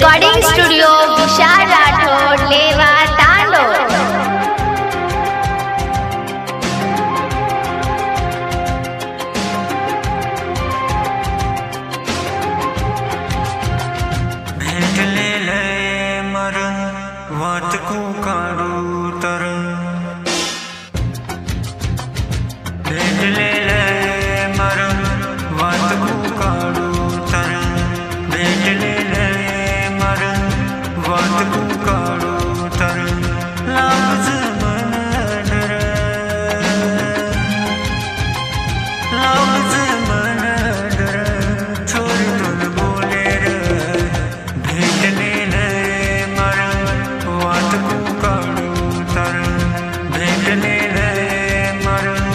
Recording studio विशाल राठोड लेवा तांडोळ। भेटलेलंय मरण वाटकू काढू तरण, भेटलेलंय मरण वाटकू काढू तरण, भेटलेलंय मरण वाटकू काढू तरण, लाज मन डर, लाज मन डर, चोरीतून बोले र, भेटलेलंय मरण वाटकू काढू तरण, भेटलेलंय मरण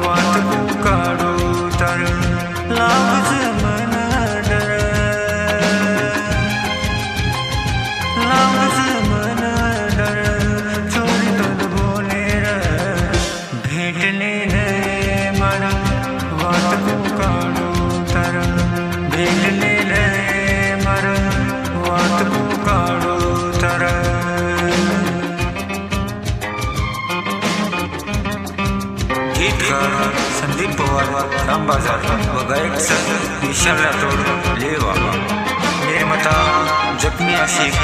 वाटकू काढू तरण, लाज मन डर, लाज मन डर, चोरीतून बोले र, भेटलेलंय मरण वाटकू काढू तरण, भेटलेलंय मरण वाटकू काढू तरण। गीतकार संदीप पवार रामबाजार व गायक विशाल राठोड लेवा, निर्माता जखमी आशिक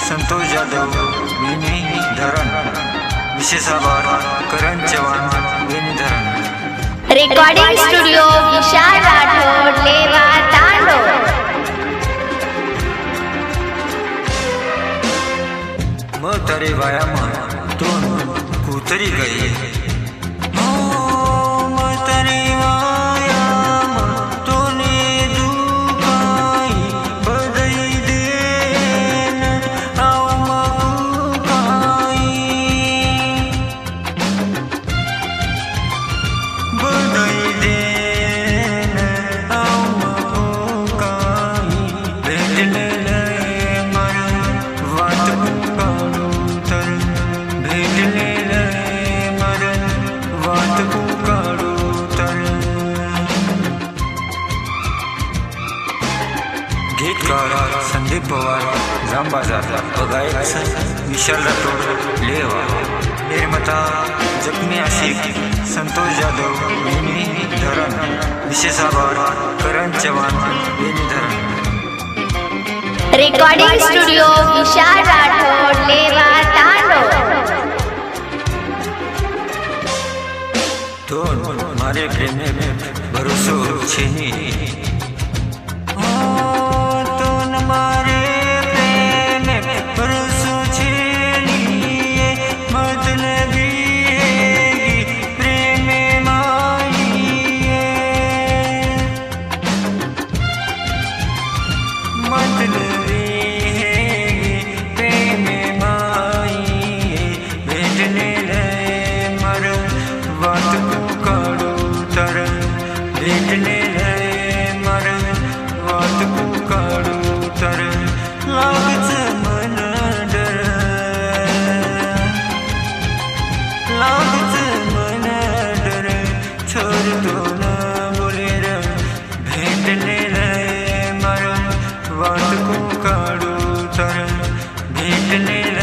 संतोष जाधव विनी धरण, विशेष आभार करण चव्हाण विनी धरण। रेकॉर्डिंग स्टुडिओ विशाल राठोड लेवा तांडोळ। म्हातारे बाया दोन कुतरी गई, म्हातारे बाया दोन दुखाई, बदई देन आव मगुकाई, बदई देन आव मगुकाई, भेटलेलंय मरण वाटकू काढू तरण, भेटलेलंय मरण वाटकू काढू तरण। गीतकार संदीप पवार रामबाजार व गायक विशाल राठोड लेवा, निर्माता जखमी आशिक संतोष जाधव विनी धरण, विशेष आभार करण चव्हाण विनी धरण। रेकॉर्डिंग स्टुडिओ विशाल राठोड लेवा तांडोळ। दोन मारे प्रेम भरोसो छीनी, दोन मारे प्रेम भरोसो छीनी, मतलबी प्रेम माई, मतलबी प्रेम माई, भेटलेलंय मरण वाटकू काढू तरण, भेटलेलंय मरण वाटकू काढू तरण, लाज मन डर, लाज मन डर, चोरीतून बोले र, भेटलेलंय मरण वाटकू काढू तरण, भेटलेलंय